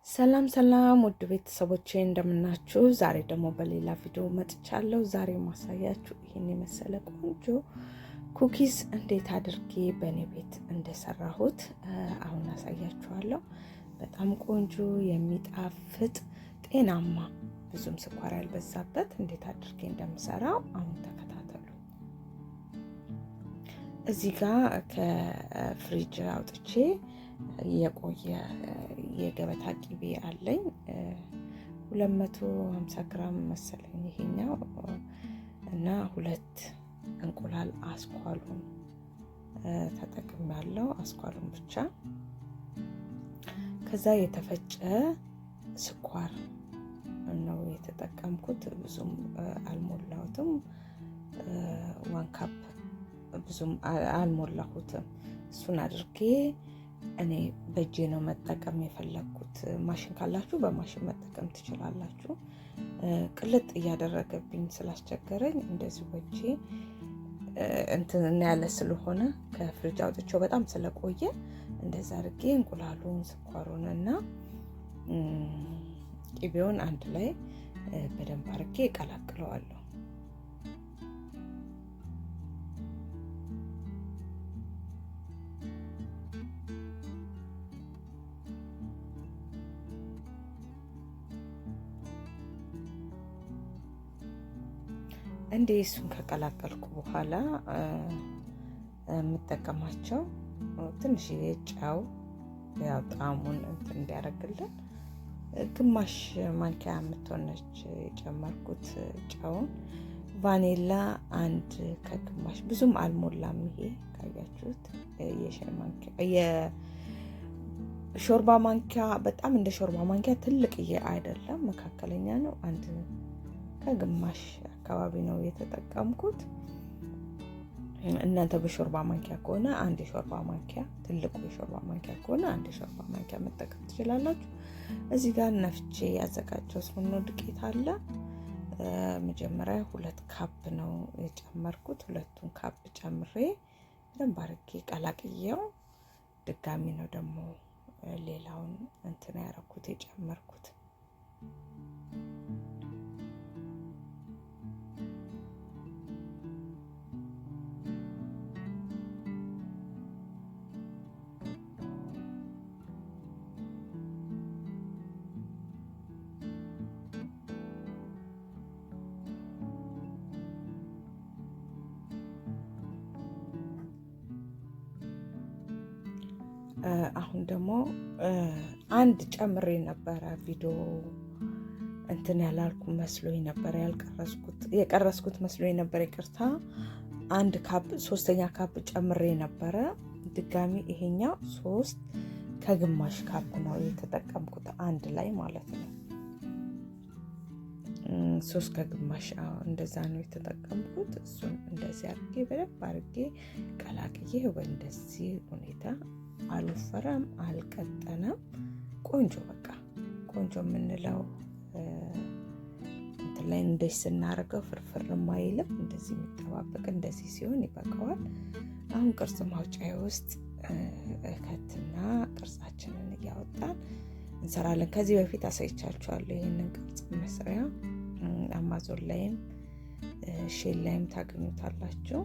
ሰላም ሰላም ውድ ቤተሰቦቼ እንደምናችሁ። ዛሬ ደግሞ በሌላ ቪዲዮ መጥቻለሁ። ዛሬ ማሳያችሁ ይህን የመሰለ ቆንጆ ኩኪስ እንዴት አድርጌ በእኔ ቤት እንደሰራሁት አሁን አሳያችኋለሁ። በጣም ቆንጆ የሚጣፍጥ ጤናማ፣ ብዙም ስኳር ያልበዛበት እንዴት አድርጌ እንደምሰራው አሁን ተከታተሉ። እዚህ ጋር ከፍሪጅ አውጥቼ የቆየ የገበታ ቂቤ አለኝ 250 ግራም መሰለኝ ይሄኛው እና 2 እንቁላል አስኳሉን ተጠቅሜያለሁ። አስኳሉን ብቻ። ከዛ የተፈጨ ስኳር ነው የተጠቀምኩት። ብዙም አልሞላሁትም። 1 ካፕ ብዙም አልሞላሁትም። እሱን አድርጌ እኔ በእጄ ነው መጠቀም የፈለኩት። ማሽን ካላችሁ በማሽን መጠቀም ትችላላችሁ። ቅልጥ እያደረገብኝ ስላስቸገረኝ እንደዚህ በእጄ እንትን ያለ ስለሆነ ከፍሪጅ አውጥቼው በጣም ስለቆየ እንደዛ አድርጌ እንቁላሉን፣ ስኳሩን እና ቂቤውን አንድ ላይ በደንብ አድርጌ እቀላቅለዋለሁ። እንዴ እሱን ከቀላቀልኩ በኋላ የምጠቀማቸው ትንሽ ጨው፣ ያው ጣዕሙን እንትን እንዲያደርግልን ግማሽ ማንኪያ የምትሆነች የጨመርኩት ጨውን፣ ቫኒላ አንድ ከግማሽ ብዙም አልሞላም። ይሄ ካያችሁት የሻይ ማንኪያ የሾርባ ማንኪያ፣ በጣም እንደ ሾርባ ማንኪያ ትልቅዬ አይደለም፣ መካከለኛ ነው። አንድ ከግማሽ አካባቢ ነው የተጠቀምኩት። እናንተ በሾርባ ማንኪያ ከሆነ አንድ የሾርባ ማንኪያ፣ ትልቁ የሾርባ ማንኪያ ከሆነ አንድ የሾርባ ማንኪያ መጠቀም ትችላላችሁ። እዚህ ጋር ነፍቼ ያዘጋጀው ስሙን ዱቄት አለ። መጀመሪያ 2 ካፕ ነው የጨመርኩት። 2ቱን ካፕ ጨምሬ በደንብ አድርጌ ቀላቅዬው ድጋሚ ነው ደግሞ ሌላውን እንትን ያደረኩት የጨመርኩት። አሁን ደግሞ አንድ ጨምሬ ነበረ። ቪዲዮ እንትን ያላልኩ መስሎኝ ነበር፣ የቀረስኩት መስሎኝ ነበር። ይቅርታ። 1 ካፕ 3ኛ ካፕ ጨምሬ ነበረ። ድጋሚ ይሄኛው 3 ከግማሽ ካፕ ነው የተጠቀምኩት አንድ ላይ ማለት ነው። 3 ከግማሽ እንደዛ ነው የተጠቀምኩት። እሱን እንደዚህ አድርጌ በደንብ አድርጌ ቀላቅዬ በእንደዚህ ሁኔታ አልወፈረም፣ አልቀጠነም። ቆንጆ በቃ ቆንጆ የምንለው እንትን ላይ እንደዚህ ስናደርገው ፍርፍርም አይልም። እንደዚህ የሚጠባበቅ እንደዚህ ሲሆን ይበቃዋል። አሁን ቅርጽ ማውጫዬ ውስጥ እከትና ቅርጻችንን እያወጣን እንሰራለን። ከዚህ በፊት አሳይቻችኋለሁ ይህንን ቅርጽ መስሪያ። አማዞን ላይም ሼል ላይም ታገኙታላችሁ።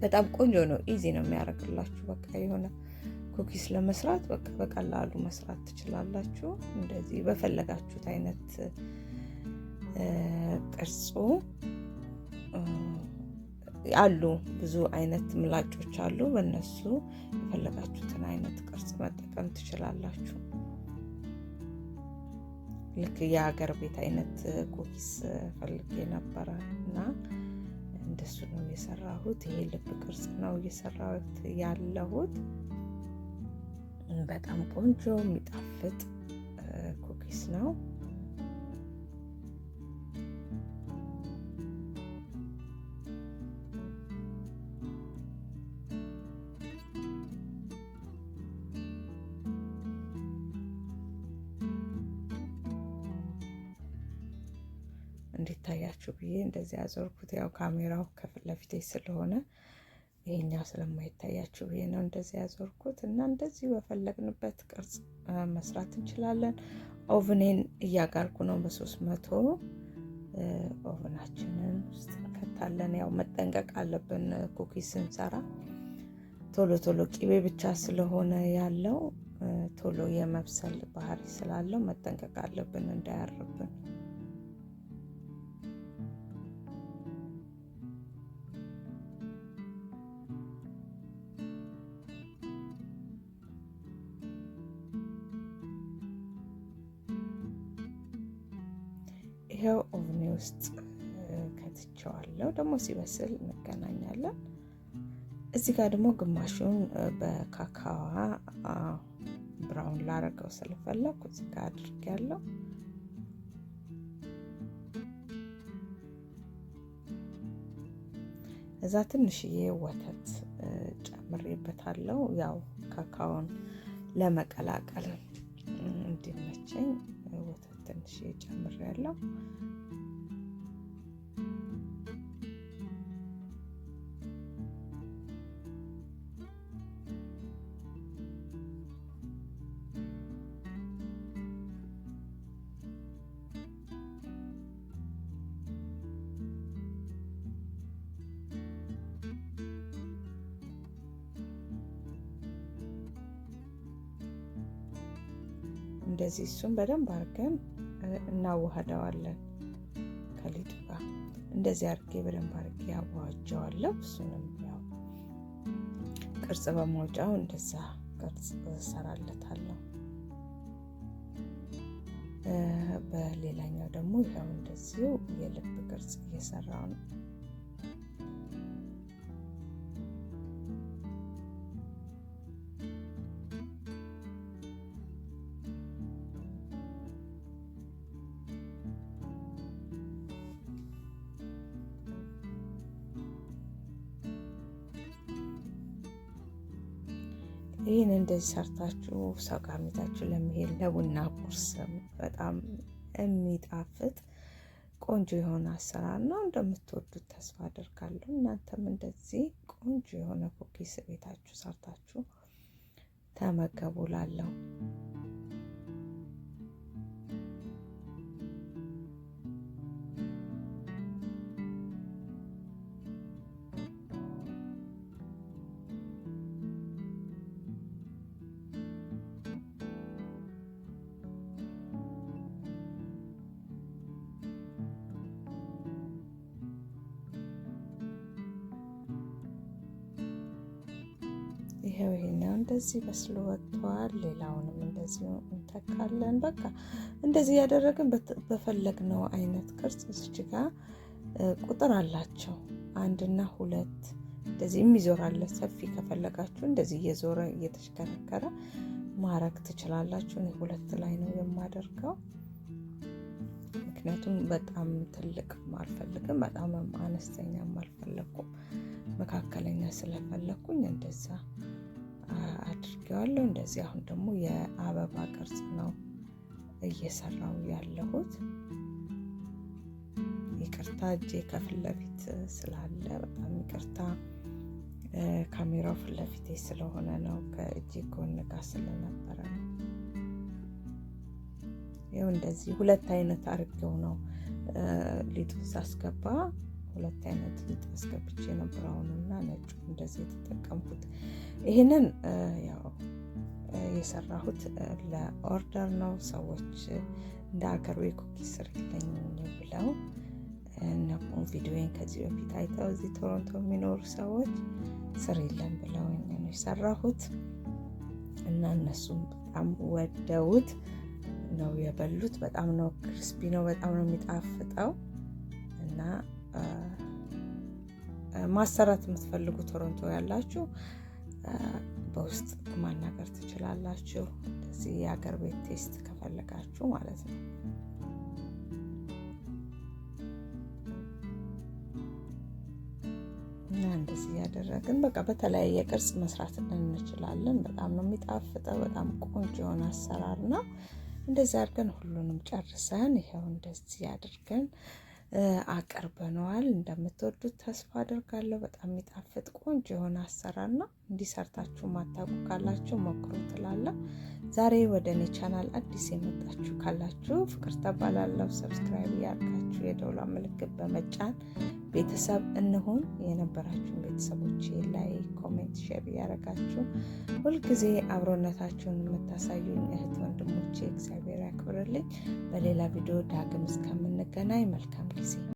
በጣም ቆንጆ ነው። ኢዚ ነው የሚያደርግላችሁ። በቃ የሆነ ኩኪስ ለመስራት በቃ በቀላሉ መስራት ትችላላችሁ። እንደዚህ በፈለጋችሁት አይነት ቅርጹ አሉ። ብዙ አይነት ምላጮች አሉ። በእነሱ የፈለጋችሁትን አይነት ቅርጽ መጠቀም ትችላላችሁ። ልክ የሀገር ቤት አይነት ኩኪስ ፈልጌ ነበረ እና እንደሱ ነው የሰራሁት። ይሄ ልብ ቅርጽ ነው የሰራሁት ያለሁት። በጣም ቆንጆ የሚጣፍጥ ኩኪስ ነው። እንዲታያችሁ ብዬ እንደዚህ ያዞርኩት። ያው ካሜራው ከፊት ለፊቴ ስለሆነ ይሄኛው ስለማይታያችሁ ይሄ ነው እንደዚህ ያዞርኩት እና እንደዚህ በፈለግንበት ቅርጽ መስራት እንችላለን። ኦቭኔን እያጋልኩ ነው በ300 ኦቭናችንን ውስጥ እንከታለን። ያው መጠንቀቅ አለብን ኩኪስ ስንሰራ ቶሎ ቶሎ ቅቤ ብቻ ስለሆነ ያለው ቶሎ የመብሰል ባህሪ ስላለው መጠንቀቅ አለብን እንዳያርብን። ይሄው ኦቭኔ ውስጥ ከትቼዋለሁ። ደግሞ ሲበስል እንገናኛለን። እዚህ ጋር ደግሞ ግማሹን በካካዋ ብራውን ላረገው ስለፈለኩ እዚህ ጋር አድርጌያለሁ። እዛ ትንሽዬ ወተት ጨምሬበታለሁ። ያው ካካውን ለመቀላቀል እንዲመቸኝ ወተት ትንሽዬ ጨምሬያለሁ። እንደዚህ እሱን በደንብ አድርገን እናዋህደዋለን ከሊጡ ጋር። እንደዚህ አድርጌ በደንብ አድርጌ አዋህጀዋለሁ። እሱንም ያው ቅርጽ በማውጫው እንደዛ ቅርጽ እሰራለታለሁ። በሌላኛው ደግሞ ያው እንደዚሁ የልብ ቅርጽ እየሰራው ነው። ይህን እንደዚህ ሰርታችሁ ሰው ጋር ይዛችሁ ለመሄድ ለቡና ቁርስ በጣም የሚጣፍጥ ቆንጆ የሆነ አሰራር ነው። እንደምትወዱት ተስፋ አደርጋለሁ። እናንተም እንደዚህ ቆንጆ የሆነ ኩኪስ ቤታችሁ ሰርታችሁ ተመገቡ ላለሁ። ይሄው ይሄኛው እንደዚህ በስሎ ወጥቷል። ሌላውንም እንደዚህ እንተካለን። በቃ እንደዚህ ያደረግን በፈለግነው አይነት ቅርጽ እዚህ ጋር ቁጥር አላቸው 1 እና 2 እንደዚህ የሚዞር አለ። ሰፊ ከፈለጋችሁ እንደዚህ እየዞረ እየተሽከረከረ ማረግ ትችላላችሁ። እኔ 2 ላይ ነው የማደርገው፣ ምክንያቱም በጣም ትልቅ አልፈልግም፣ በጣም አነስተኛም አልፈለኩም፣ መካከለኛ ስለፈለኩኝ እንደዛ አድርጌዋለሁ። እንደዚህ አሁን ደግሞ የአበባ ቅርጽ ነው እየሰራው ያለሁት። ይቅርታ እጄ ከፊት ለፊት ስላለ በጣም ይቅርታ። ካሜራው ፊት ለፊቴ ስለሆነ ነው፣ ከእጄ ጎን ጋር ስለነበረ ነው። ይኸው እንደዚህ 2 አይነት አድርጌው ነው ሊጡን ሳስገባ 2 አይነት ሊጥ አስገብቼ ነው፣ ብራውንና ነጩ እንደዚህ የተጠቀምኩት። ይህንን ያው የሰራሁት ለኦርደር ነው። ሰዎች እንደ ሀገሩ የኩኪስ ስሪልኝ ብለው እነቁም ቪዲዮን ከዚህ በፊት አይተው እዚህ ቶሮንቶ የሚኖሩ ሰዎች ስሪልን ብለው ነው የሰራሁት እና እነሱም በጣም ወደውት ነው የበሉት። በጣም ነው ክሪስፒ ነው፣ በጣም ነው የሚጣፍጠው እና ማሰራት የምትፈልጉ ቶሮንቶ ያላችሁ በውስጥ ማናገር ትችላላችሁ። እንደዚህ የሀገር ቤት ቴስት ከፈለጋችሁ ማለት ነው። እና እንደዚህ ያደረግን በቃ በተለያየ ቅርጽ መስራት እንችላለን። በጣም ነው የሚጣፍጠው። በጣም ቆንጆ የሆነ አሰራር ነው። እንደዚህ አድርገን ሁሉንም ጨርሰን ይሄው እንደዚህ አድርገን አቀርበነዋል። እንደምትወዱት ተስፋ አደርጋለሁ። በጣም የሚጣፍጥ ቆንጆ የሆነ አሰራር ነው። እንዲሰርታችሁ ማታውቁ ካላችሁ ሞክሩ ትላለሁ። ዛሬ ወደ እኔ ቻናል አዲስ የመጣችሁ ካላችሁ ፍቅርተ እባላለሁ። ሰብስክራይብ ያርጋችሁ የደውላ ምልክት በመጫን ቤተሰብ እንሁን። የነበራችሁን ቤተሰቦች ላይ ኮሜንት፣ ሼር ያረጋችሁ ሁልጊዜ አብሮነታችሁን የምታሳዩኝ እህት ወንድሞቼ እግዚአብሔር ያክብርልኝ። በሌላ ቪዲዮ ዳግም እስከምንገናኝ መልካም ጊዜ